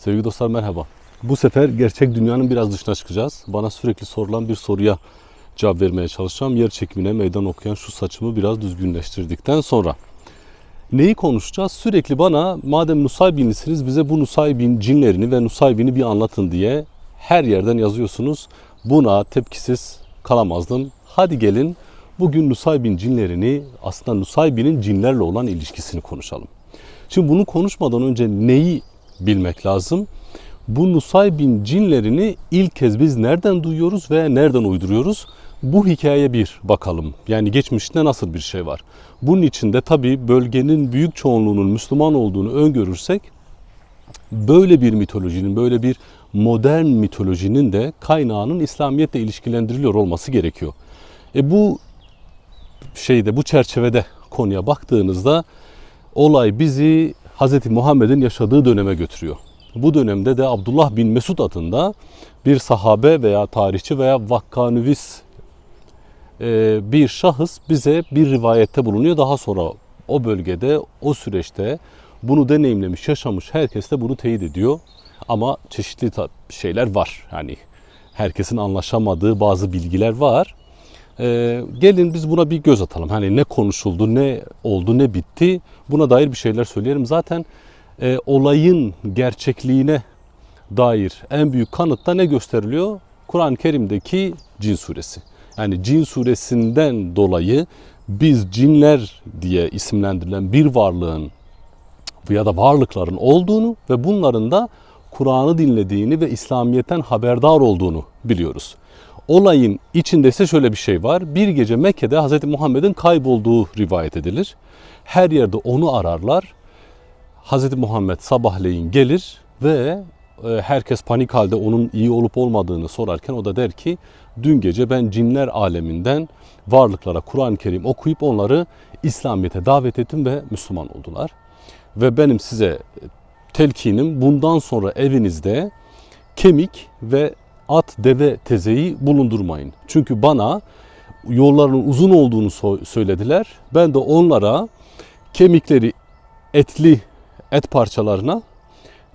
Sevgili dostlar merhaba. Bu sefer gerçek dünyanın biraz dışına çıkacağız. Bana sürekli sorulan bir soruya cevap vermeye çalışacağım. Yer çekimine meydan okuyan şu saçımı biraz düzgünleştirdikten sonra. Neyi konuşacağız? Sürekli bana madem Nusaybinlisiniz bize bu Nusaybin cinlerini ve Nusaybin'i bir anlatın diye her yerden yazıyorsunuz. Buna tepkisiz kalamazdım. Hadi gelin bugün Nusaybin cinlerini, aslında Nusaybin'in cinlerle olan ilişkisini konuşalım. Şimdi bunu konuşmadan önce neyi bilmek lazım? Bu Nusaybin cinlerini ilk kez biz nereden duyuyoruz ve nereden uyduruyoruz? Bu hikayeye bir bakalım. Yani geçmişte nasıl bir şey var? Bunun içinde tabii bölgenin büyük çoğunluğunun Müslüman olduğunu öngörürsek böyle bir mitolojinin, böyle bir modern mitolojinin de kaynağının İslamiyet'le ilişkilendiriliyor olması gerekiyor. Bu çerçevede konuya baktığınızda olay bizi Hz. Muhammed'in yaşadığı döneme götürüyor. Bu dönemde de Abdullah bin Mesud adında bir sahabe veya tarihçi veya vakkanüvis bir şahıs bize bir rivayette bulunuyor. Daha sonra o bölgede, o süreçte bunu deneyimlemiş, yaşamış herkes de bunu teyit ediyor. Ama çeşitli şeyler var. Yani herkesin anlaşamadığı bazı bilgiler var. Gelin biz buna bir göz atalım. Hani ne konuşuldu, ne oldu, ne bitti, buna dair bir şeyler söyleyelim. Zaten olayın gerçekliğine dair en büyük kanıtta ne gösteriliyor? Kur'an-ı Kerim'deki Cin suresi. Yani Cin suresinden dolayı biz cinler diye isimlendirilen bir varlığın ya da varlıkların olduğunu ve bunların da Kur'an'ı dinlediğini ve İslamiyet'ten haberdar olduğunu biliyoruz. Olayın içinde ise şöyle bir şey var. Bir gece Mekke'de Hz. Muhammed'in kaybolduğu rivayet edilir. Her yerde onu ararlar. Hz. Muhammed sabahleyin gelir ve herkes panik halde onun iyi olup olmadığını sorarken o da der ki dün gece ben cinler aleminden varlıklara Kur'an-ı Kerim okuyup onları İslamiyet'e davet ettim ve Müslüman oldular. Ve benim size telkinim bundan sonra evinizde kemik ve at, deve, tezeyi bulundurmayın. Çünkü bana yollarının uzun olduğunu söylediler. Ben de onlara kemikleri etli et parçalarına,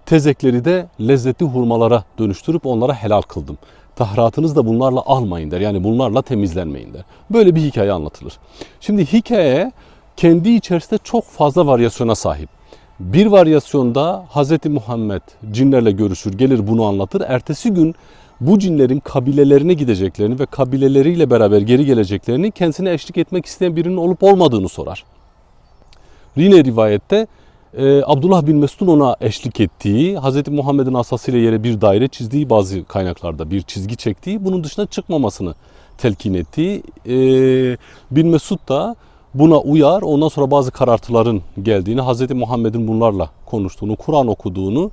tezekleri de lezzetli hurmalara dönüştürüp onlara helal kıldım. Tahratınızı da bunlarla almayın der. Yani bunlarla temizlenmeyin der. Böyle bir hikaye anlatılır. Şimdi hikaye kendi içerisinde çok fazla varyasyona sahip. Bir varyasyonda Hz. Muhammed cinlerle görüşür, gelir bunu anlatır. Ertesi gün bu cinlerin kabilelerine gideceklerini ve kabileleriyle beraber geri geleceklerini, kendisine eşlik etmek isteyen birinin olup olmadığını sorar. Yine rivayette Abdullah bin Mesud'un ona eşlik ettiği, Hz. Muhammed'in asasıyla yere bir daire çizdiği, bazı kaynaklarda bir çizgi çektiği, bunun dışına çıkmamasını telkin ettiği, bin Mesud da buna uyar. Ondan sonra bazı karartıların geldiğini, Hz. Muhammed'in bunlarla konuştuğunu, Kur'an okuduğunu,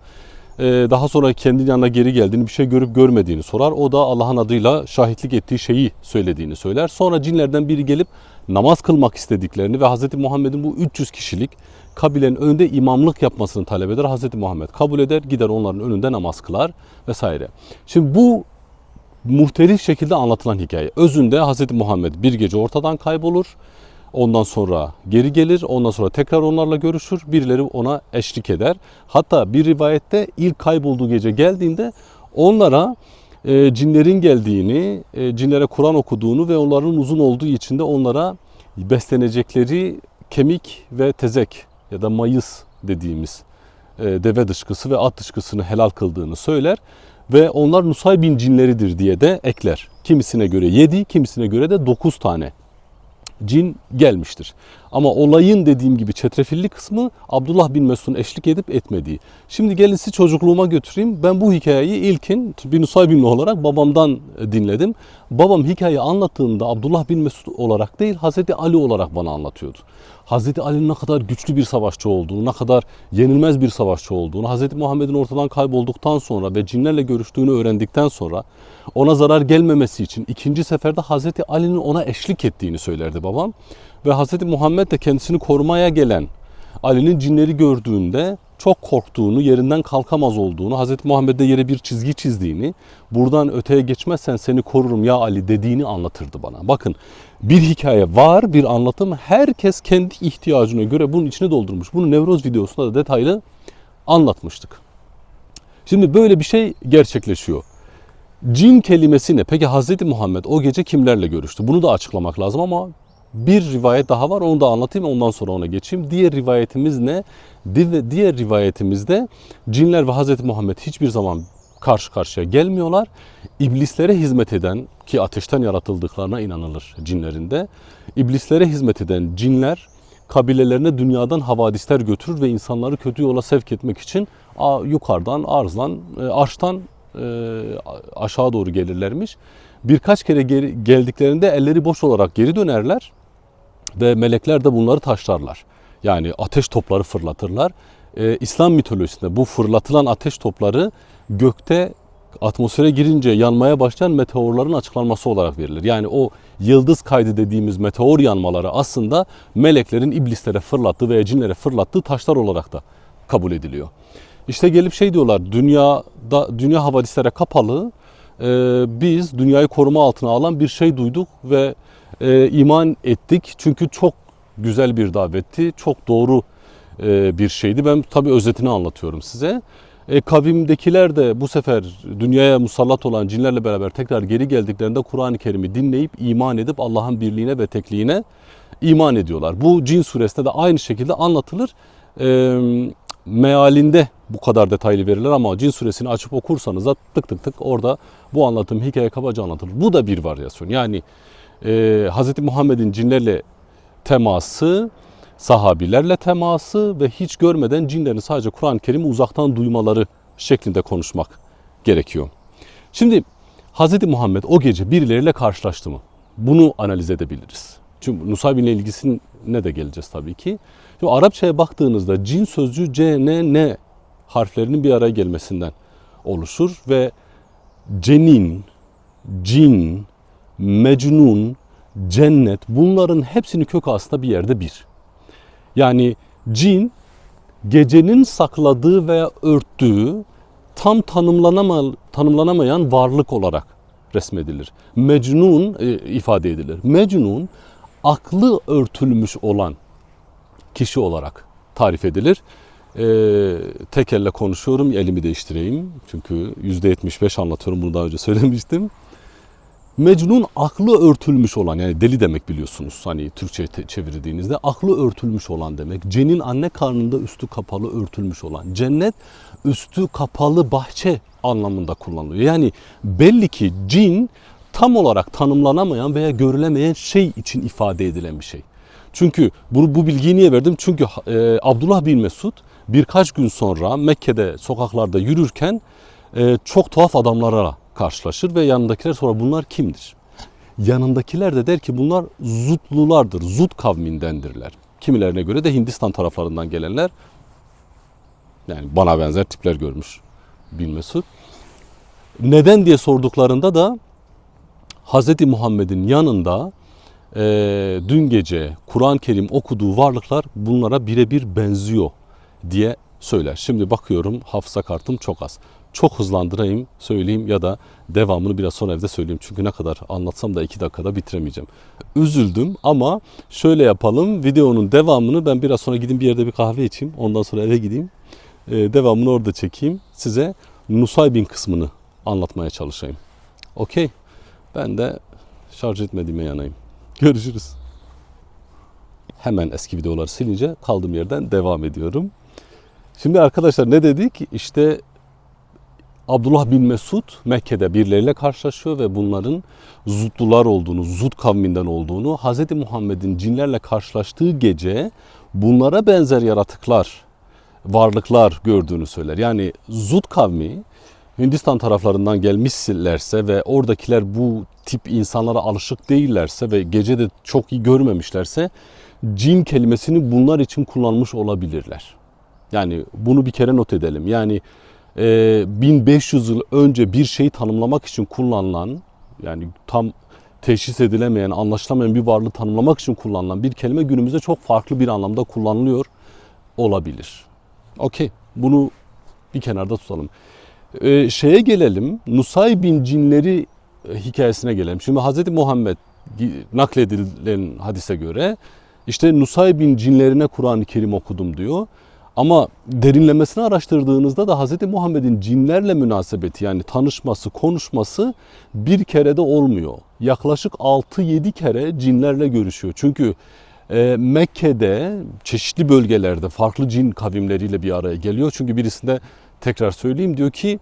daha sonra kendi yanına geri geldiğini, bir şey görüp görmediğini sorar. O da Allah'ın adıyla şahitlik ettiği şeyi söylediğini söyler. Sonra cinlerden biri gelip namaz kılmak istediklerini ve Hz. Muhammed'in bu 300 kişilik kabilenin önünde imamlık yapmasını talep eder. Hz. Muhammed kabul eder, gider onların önünde namaz kılar vesaire. Şimdi bu muhtelif şekilde anlatılan hikaye. Özünde Hz. Muhammed bir gece ortadan kaybolur. Ondan sonra geri gelir, ondan sonra tekrar onlarla görüşür, birileri ona eşlik eder. Hatta bir rivayette ilk kaybolduğu gece geldiğinde onlara cinlerin geldiğini, cinlere Kur'an okuduğunu ve onların uzun olduğu için de onlara beslenecekleri kemik ve tezek ya da mayıs dediğimiz deve dışkısı ve at dışkısını helal kıldığını söyler. Ve onlar Nusaybin cinleridir diye de ekler. Kimisine göre 7, kimisine göre de 9 tane cin gelmiştir. Ama olayın dediğim gibi çetrefilli kısmı Abdullah bin Mesud'un eşlik edip etmediği. Şimdi gelin sizi çocukluğuma götüreyim. Ben bu hikayeyi ilkin bir Nusaybinli olarak babamdan dinledim. Babam hikayeyi anlattığında Abdullah bin Mesud olarak değil, Hazreti Ali olarak bana anlatıyordu. Hazreti Ali'nin ne kadar güçlü bir savaşçı olduğunu, ne kadar yenilmez bir savaşçı olduğunu, Hazreti Muhammed'in ortadan kaybolduktan sonra ve cinlerle görüştüğünü öğrendikten sonra ona zarar gelmemesi için ikinci seferde Hazreti Ali'nin ona eşlik ettiğini söylerdi babam. Ve Hazreti Muhammed de kendisini korumaya gelen Ali'nin cinleri gördüğünde çok korktuğunu, yerinden kalkamaz olduğunu, Hazreti Muhammed'de yere bir çizgi çizdiğini, buradan öteye geçmezsen seni korurum ya Ali dediğini anlatırdı bana. Bakın bir hikaye var, bir anlatım. Herkes kendi ihtiyacına göre bunun içine doldurmuş. Bunu Nevroz videosunda da detaylı anlatmıştık. Şimdi böyle bir şey gerçekleşiyor. Cin kelimesi ne? Peki Hz. Muhammed o gece kimlerle görüştü? Bunu da açıklamak lazım ama bir rivayet daha var, onu da anlatayım, ondan sonra ona geçeyim. Diğer rivayetimiz ne? Diğer rivayetimizde cinler ve Hz. Muhammed hiçbir zaman karşı karşıya gelmiyorlar. İblislere hizmet eden, ki ateşten yaratıldıklarına inanılır cinlerinde. İblislere hizmet eden cinler kabilelerine dünyadan havadisler götürür ve insanları kötü yola sevk etmek için yukarıdan, arştan aşağı doğru gelirlermiş. Birkaç kere geldiklerinde elleri boş olarak geri dönerler ve melekler de bunları taşlarlar. Yani ateş topları fırlatırlar. İslam mitolojisinde bu fırlatılan ateş topları gökte atmosfere girince yanmaya başlayan meteorların açıklanması olarak verilir. Yani o yıldız kaydı dediğimiz meteor yanmaları aslında meleklerin iblislere fırlattığı veya cinlere fırlattığı taşlar olarak da kabul ediliyor. İşte gelip şey diyorlar, dünya havadislere kapalı, biz dünyayı koruma altına alan bir şey duyduk ve iman ettik. Çünkü çok güzel bir davetti, çok doğru bir şeydi. Ben tabii özetini anlatıyorum size. Kavimdekiler de bu sefer dünyaya musallat olan cinlerle beraber tekrar geri geldiklerinde Kur'an-ı Kerim'i dinleyip iman edip Allah'ın birliğine ve tekliğine iman ediyorlar. Bu Cin suresinde de aynı şekilde anlatılır. Mealinde bu kadar detaylı verilir ama Cin suresini açıp okursanız da tık tık tık orada bu anlatım hikaye kabaca anlatılır. Bu da bir varyasyon. Yani Hz. Muhammed'in cinlerle teması, sahabilerle teması ve hiç görmeden cinlerin sadece Kur'an-ı Kerim'i uzaktan duymaları şeklinde konuşmak gerekiyor. Şimdi Hz. Muhammed o gece birileriyle karşılaştı mı? Bunu analiz edebiliriz. Çünkü Nusaybin'le ilgisine de geleceğiz tabii ki. Şimdi Arapçaya baktığınızda cin sözcüğü C, N, N harflerinin bir araya gelmesinden oluşur ve cenin, cin, mecnun, cennet bunların hepsinin kökü aslında bir yerde bir. Yani cin gecenin sakladığı veya örttüğü tam tanımlanamayan varlık olarak resmedilir. Mecnun ifade edilir. Mecnun aklı örtülmüş olan kişi olarak tarif edilir. Tek elle konuşuyorum, elimi değiştireyim. Çünkü %75 anlatıyorum, bunu daha önce söylemiştim. Mecnun aklı örtülmüş olan, yani deli demek biliyorsunuz. Hani Türkçe çevirdiğinizde aklı örtülmüş olan demek. Cenin anne karnında üstü kapalı örtülmüş olan. Cennet üstü kapalı bahçe anlamında kullanılıyor. Yani belli ki cin tam olarak tanımlanamayan veya görülemeyen şey için ifade edilen bir şey. Çünkü bu bilgiyi niye verdim? Çünkü Abdullah bin Mesud birkaç gün sonra Mekke'de sokaklarda yürürken çok tuhaf adamlara karşılaşır ve yanındakiler sonra bunlar kimdir? Yanındakiler de der ki bunlar Zutlulardır, Zut kavmindendirler. Kimilerine göre de Hindistan taraflarından gelenler, yani bana benzer tipler görmüş bin Mesud. Neden diye sorduklarında da Hz. Muhammed'in yanında dün gece Kur'an-ı Kerim okuduğu varlıklar bunlara birebir benziyor diye söyler. Şimdi bakıyorum hafıza kartım çok az. Çok hızlandırayım, söyleyeyim ya da devamını biraz sonra evde söyleyeyim. Çünkü ne kadar anlatsam da 2 dakikada bitiremeyeceğim. Üzüldüm ama şöyle yapalım. Videonun devamını ben biraz sonra gideyim bir yerde bir kahve içeyim. Ondan sonra eve gideyim. Devamını orada çekeyim. Size Nusaybin kısmını anlatmaya çalışayım. Okey. Ben de şarj etmediğime yanayım. Görüşürüz. Hemen eski videoları silince kaldığım yerden devam ediyorum. Şimdi arkadaşlar ne dedik? İşte Abdullah bin Mesud Mekke'de birileriyle karşılaşıyor ve bunların Zutlular olduğunu, Zut kavminden olduğunu, Hz. Muhammed'in cinlerle karşılaştığı gece bunlara benzer yaratıklar, varlıklar gördüğünü söyler. Yani Zut kavmi Hindistan taraflarından gelmişlerse ve oradakiler bu tip insanlara alışık değillerse ve gece de çok iyi görmemişlerse cin kelimesini bunlar için kullanmış olabilirler. Yani bunu bir kere not edelim. Yani 1500 yıl önce bir şeyi tanımlamak için kullanılan, yani tam teşhis edilemeyen, anlaşılamayan bir varlığı tanımlamak için kullanılan bir kelime günümüzde çok farklı bir anlamda kullanılıyor olabilir. Okey, bunu bir kenarda tutalım. Şeye gelelim, Nusaybin cinleri hikayesine gelelim. Şimdi Hz. Muhammed nakledilen hadise göre işte Nusaybin cinlerine Kur'an-ı Kerim okudum diyor. Ama derinlemesine araştırdığınızda da Hz. Muhammed'in cinlerle münasebeti, yani tanışması, konuşması bir kerede olmuyor. Yaklaşık 6-7 kere cinlerle görüşüyor. Çünkü Mekke'de çeşitli bölgelerde farklı cin kavimleriyle bir araya geliyor. Çünkü birisinde, tekrar söyleyeyim, diyor ki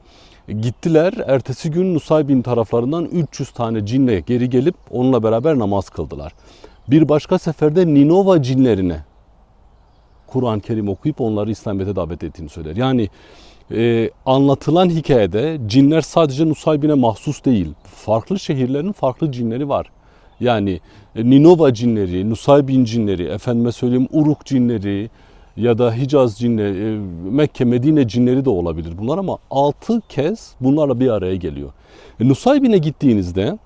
gittiler ertesi gün Nusaybin taraflarından 300 tane cinle geri gelip onunla beraber namaz kıldılar. Bir başka seferde Ninova cinlerine Kur'an-ı Kerim okuyup onları İslamiyet'e davet ettiğini söyler. Yani anlatılan hikayede cinler sadece Nusaybin'e mahsus değil. Farklı şehirlerin farklı cinleri var. Yani Ninova cinleri, Nusaybin cinleri, efendime söyleyeyim Uruk cinleri ya da Hicaz cinleri, Mekke, Medine cinleri de olabilir bunlar, ama 6 kez bunlarla bir araya geliyor. Nusaybin'e gittiğinizde,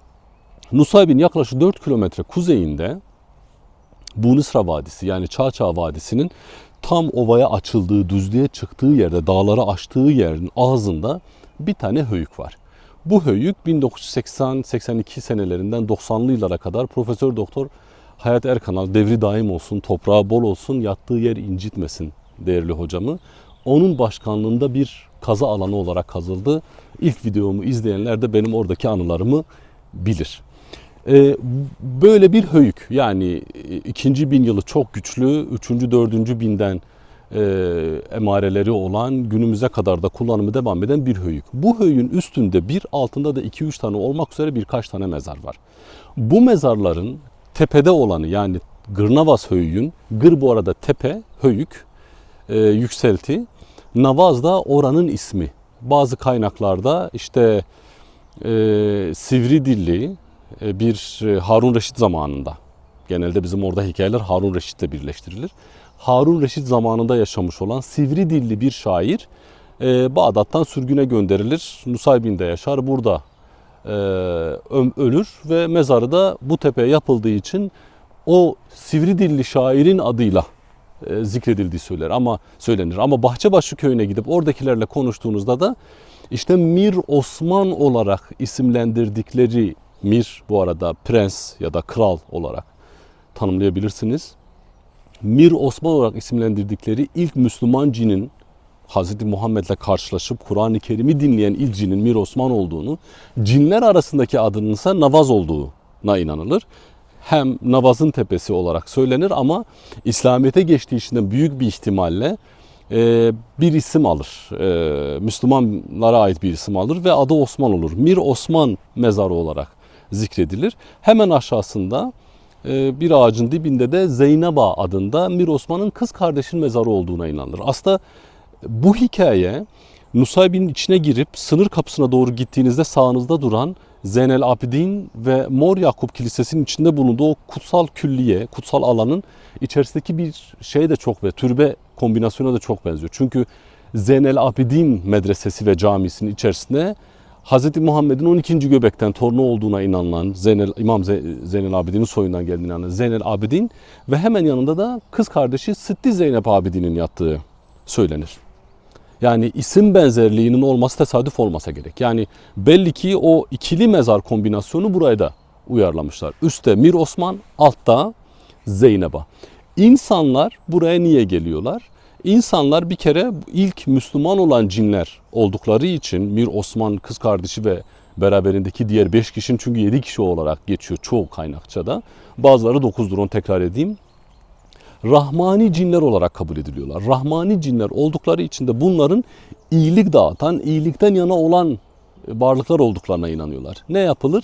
Nusaybin yaklaşık 4 kilometre kuzeyinde Bunisra Vadisi, yani Çağçağ Vadisi'nin tam ovaya açıldığı, düzlüğe çıktığı yerde, dağları aştığı yerin ağzında bir tane höyük var. Bu höyük 1980-82 senelerinden 90'lı yıllara kadar Profesör Doktor Hayat Erkanal, devri daim olsun, toprağı bol olsun, yattığı yer incitmesin değerli hocamı, onun başkanlığında bir kazı alanı olarak kazıldı. İlk videomu izleyenler de benim oradaki anılarımı bilir. Böyle bir höyük, yani 2. bin yılı çok güçlü, 3. 4. binden emareleri olan, günümüze kadar da kullanımı devam eden bir höyük. Bu höyüğün üstünde bir, altında da 2-3 tane olmak üzere birkaç tane mezar var. Bu mezarların tepede olanı, yani Gırnavaz höyüğün, Gır bu arada tepe, höyük, yükselti, Navaz da oranın ismi. Bazı kaynaklarda işte Sivridilli bir Harun Reşit zamanında, genelde bizim orada hikayeler Harun Reşit'le birleştirilir. Harun Reşit zamanında yaşamış olan Sivridilli bir şair Bağdat'tan sürgüne gönderilir. Nusaybin'de yaşar, burada ölür ve mezarı da bu tepeye yapıldığı için o Sivridilli şairin adıyla zikredildiği söylenir. Ama Bahçebaşı köyüne gidip oradakilerle konuştuğunuzda da işte Mir Osman olarak isimlendirdikleri, Mir bu arada prens ya da kral olarak tanımlayabilirsiniz. Mir Osman olarak isimlendirdikleri ilk Müslüman cinin, Hz. Muhammed'le karşılaşıp Kur'an-ı Kerim'i dinleyen ilk cinin Mir Osman olduğunu, cinler arasındaki adının ise Navaz olduğuna inanılır. Hem Navaz'ın tepesi olarak söylenir ama İslamiyet'e geçtiği için büyük bir ihtimalle bir isim alır. Müslümanlara ait bir isim alır ve adı Osman olur. Mir Osman mezarı olarak zikredilir. Hemen aşağısında bir ağacın dibinde de Zeyneba adında Mir Osman'ın kız kardeşinin mezarı olduğuna inanılır. Aslında bu hikaye Nusaybin'in içine girip sınır kapısına doğru gittiğinizde sağınızda duran Zeynel Abidin ve Mor Yakup Kilisesi'nin içinde bulunduğu o kutsal külliye, kutsal alanın içerisindeki bir şey de çok ve türbe kombinasyona da çok benziyor. Çünkü Zeynel Abidin Medresesi ve Camisi'nin içerisinde Hz. Muhammed'in 12. göbekten torunu olduğuna inanılan İmam Zeynel Abidin'in soyundan geldiğine inanılan Zeynel Abidin ve hemen yanında da kız kardeşi Sıddi Zeynep Abidin'in yattığı söylenir. Yani isim benzerliğinin olması tesadüf olmasa gerek. Yani belli ki o ikili mezar kombinasyonu buraya da uyarlamışlar. Üstte Mir Osman, altta Zeynep'a. İnsanlar buraya niye geliyorlar? İnsanlar bir kere ilk Müslüman olan cinler oldukları için Mir Osman, kız kardeşi ve beraberindeki diğer 5 kişinin, çünkü 7 kişi olarak geçiyor çoğu kaynakçada. Bazıları 9'dur, onu tekrar edeyim. Rahmani cinler olarak kabul ediliyorlar. Rahmani cinler oldukları için de bunların iyilik dağıtan, iyilikten yana olan varlıklar olduklarına inanıyorlar. Ne yapılır?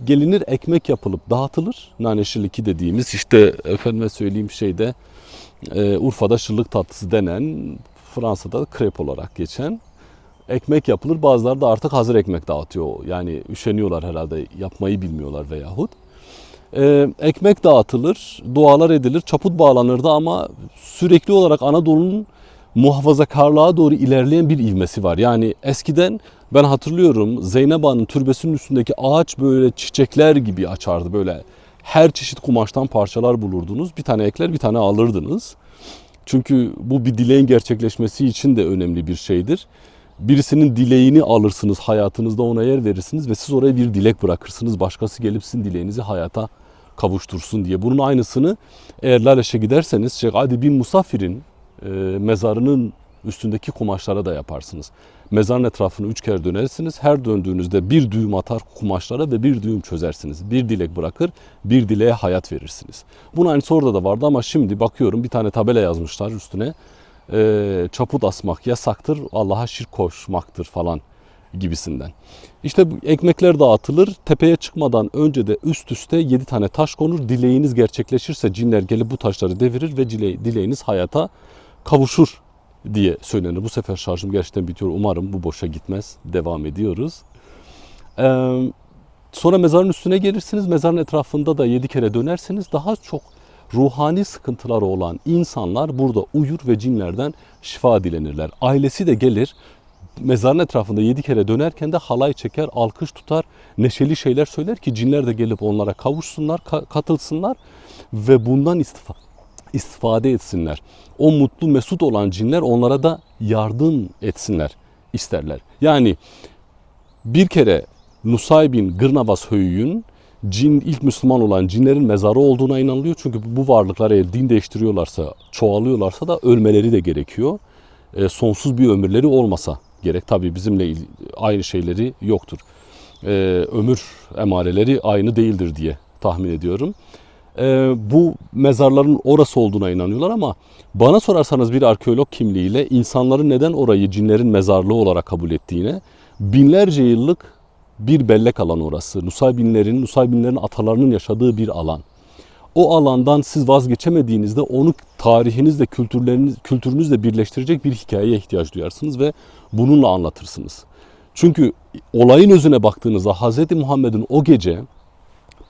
Gelinir ekmek yapılıp dağıtılır. Nane şirliki dediğimiz, işte efendime söyleyeyim Urfa'da şırlık tatlısı denen, Fransa'da krep olarak geçen ekmek yapılır. Bazıları da artık hazır ekmek dağıtıyor. Yani üşeniyorlar herhalde, yapmayı bilmiyorlar veyahut. Ekmek dağıtılır, dualar edilir, çaput bağlanırdı ama sürekli olarak Anadolu'nun muhafazakarlığa doğru ilerleyen bir ivmesi var. Yani eskiden ben hatırlıyorum, Zeynep Han'ın türbesinin üstündeki ağaç böyle çiçekler gibi açardı. Böyle her çeşit kumaştan parçalar bulurdunuz. Bir tane ekler, bir tane alırdınız. Çünkü bu bir dileğin gerçekleşmesi için de önemli bir şeydir. Birisinin dileğini alırsınız, hayatınızda ona yer verirsiniz ve siz oraya bir dilek bırakırsınız. Başkası gelip sizin dileğinizi hayata kavuştursun diye. Bunun aynısını eğer Laleş'e giderseniz Şeyh Adi bin Musafir'in mezarının üstündeki kumaşlara da yaparsınız. Mezarın etrafını 3 kere dönersiniz. Her döndüğünüzde bir düğüm atar kumaşlara ve bir düğüm çözersiniz. Bir dilek bırakır, bir dileğe hayat verirsiniz. Bunun aynısı orada da vardı ama şimdi bakıyorum bir tane tabela yazmışlar üstüne. Çaput asmak yasaktır, Allah'a şirk koşmaktır falan gibisinden. İşte bu ekmekler dağıtılır. Tepeye çıkmadan önce de üst üste 7 tane taş konur. Dileğiniz gerçekleşirse cinler gelip bu taşları devirir ve dileğiniz hayata kavuşur diye söylenir. Bu sefer şarjım gerçekten bitiyor. Umarım bu boşa gitmez. Devam ediyoruz. Sonra mezarın üstüne gelirsiniz. Mezarın etrafında da 7 kere dönersiniz. Daha çok ruhani sıkıntıları olan insanlar burada uyur ve cinlerden şifa dilenirler. Ailesi de gelir. Mezarın etrafında 7 kere dönerken de halay çeker, alkış tutar, neşeli şeyler söyler ki cinler de gelip onlara kavuşsunlar, katılsınlar ve bundan istifade etsinler. O mutlu mesut olan cinler onlara da yardım etsinler isterler. Yani bir kere Nusaybin Gırnavas Höyü'nün ilk Müslüman olan cinlerin mezarı olduğuna inanılıyor. Çünkü bu varlıklar eğer din değiştiriyorlarsa, çoğalıyorlarsa da ölmeleri de gerekiyor. Sonsuz bir ömürleri olmasa gerek. Tabii bizimle aynı şeyleri yoktur. Ömür emareleri aynı değildir diye tahmin ediyorum. Bu mezarların orası olduğuna inanıyorlar ama bana sorarsanız bir arkeolog kimliğiyle insanların neden orayı cinlerin mezarlığı olarak kabul ettiğine, binlerce yıllık bir bellek alan orası. Nusaybinlerin atalarının yaşadığı bir alan. O alandan siz vazgeçemediğinizde onu tarihinizle, kültürünüzle birleştirecek bir hikayeye ihtiyaç duyarsınız ve bununla anlatırsınız. Çünkü olayın özüne baktığınızda Hz. Muhammed'in o gece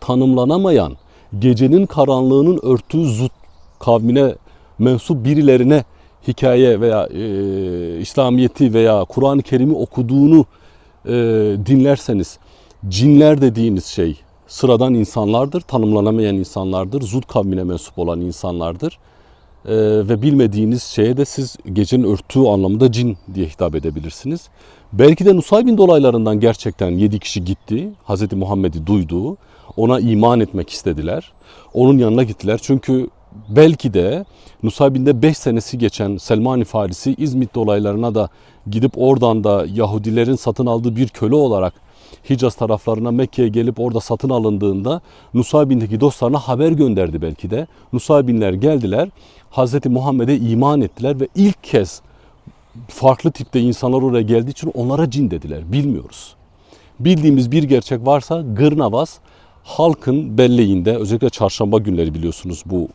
tanımlanamayan, gecenin karanlığının örttüğü Zut kavmine mensup birilerine hikaye veya İslamiyet'i veya Kur'an-ı Kerim'i okuduğunu dinlerseniz, cinler dediğiniz şey sıradan insanlardır, tanımlanamayan insanlardır, Zut kavmine mensup olan insanlardır. Ve bilmediğiniz şeye de siz gecenin örttüğü anlamında cin diye hitap edebilirsiniz. Belki de Nusaybin dolaylarından gerçekten 7 kişi gitti, Hz. Muhammed'i duydu, ona iman etmek istediler, onun yanına gittiler. Çünkü belki de Nusaybin'de 5 senesi geçen Selman-i Farisi İzmit dolaylarına da gidip oradan da Yahudilerin satın aldığı bir köle olarak Hicaz taraflarına Mekke'ye gelip orada satın alındığında Nusaybin'deki dostlarına haber gönderdi belki de. Nusaybinler geldiler, Hz. Muhammed'e iman ettiler ve ilk kez farklı tipte insanlar oraya geldiği için onlara cin dediler. Bilmiyoruz. Bildiğimiz bir gerçek varsa Gırnavas halkın belleğinde, özellikle çarşamba günleri biliyorsunuz bu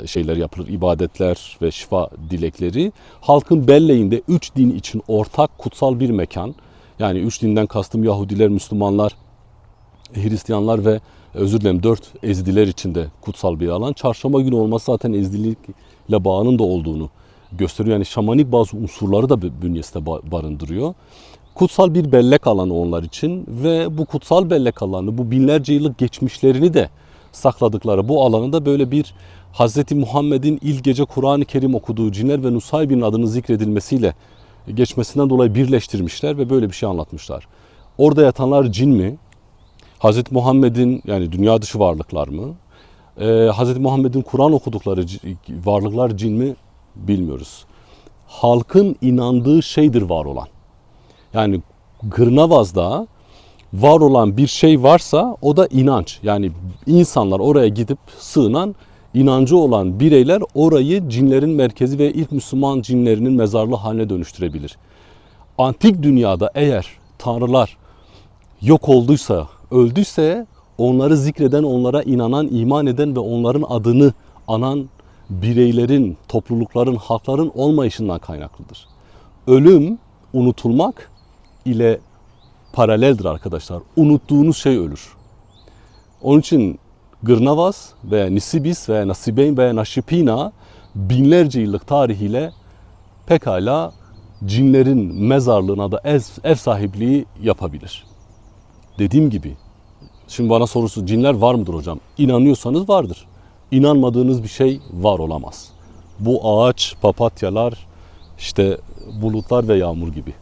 şeyler yapılır, ibadetler ve şifa dilekleri. Halkın belleğinde 3 din için ortak kutsal bir mekan. Yani 3 dinden kastım Yahudiler, Müslümanlar, Hristiyanlar ve 4 Ezidiler için de kutsal bir alan. Çarşamba günü olması zaten Ezidilikle bağının da olduğunu gösteriyor. Yani şamanik bazı unsurları da bünyesinde barındırıyor. Kutsal bir bellek alanı onlar için ve bu kutsal bellek alanı, bu binlerce yıllık geçmişlerini de sakladıkları bu alanı da böyle bir Hz. Muhammed'in ilk gece Kur'an-ı Kerim okuduğu cinler ve Nusaybin adının zikredilmesiyle geçmesinden dolayı birleştirmişler ve böyle bir şey anlatmışlar. Orada yatanlar cin mi? Hz. Muhammed'in, yani dünya dışı varlıklar mı? Hz. Muhammed'in Kur'an okudukları varlıklar cin mi? Bilmiyoruz. Halkın inandığı şeydir var olan. Yani Gırnavaz'da var olan bir şey varsa o da inanç. Yani insanlar oraya gidip sığınan, inancı olan bireyler orayı cinlerin merkezi ve ilk Müslüman cinlerinin mezarlığı haline dönüştürebilir. Antik dünyada eğer tanrılar yok olduysa, öldüyse onları zikreden, onlara inanan, iman eden ve onların adını anan bireylerin, toplulukların, halkların olmayışından kaynaklıdır. Ölüm, unutulmak ile paraleldir arkadaşlar. Unuttuğunuz şey ölür. Onun için Gırnavas veya Nisibis veya Nasibeyn veya Naşipina binlerce yıllık tarihiyle pekala cinlerin mezarlığına da ev sahipliği yapabilir. Dediğim gibi, şimdi bana sorusu cinler var mıdır hocam? İnanıyorsanız vardır. İnanmadığınız bir şey var olamaz. Bu ağaç, papatyalar, işte bulutlar ve yağmur gibi.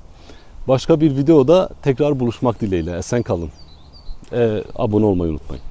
Başka bir videoda tekrar buluşmak dileğiyle. Esen kalın. Abone olmayı unutmayın.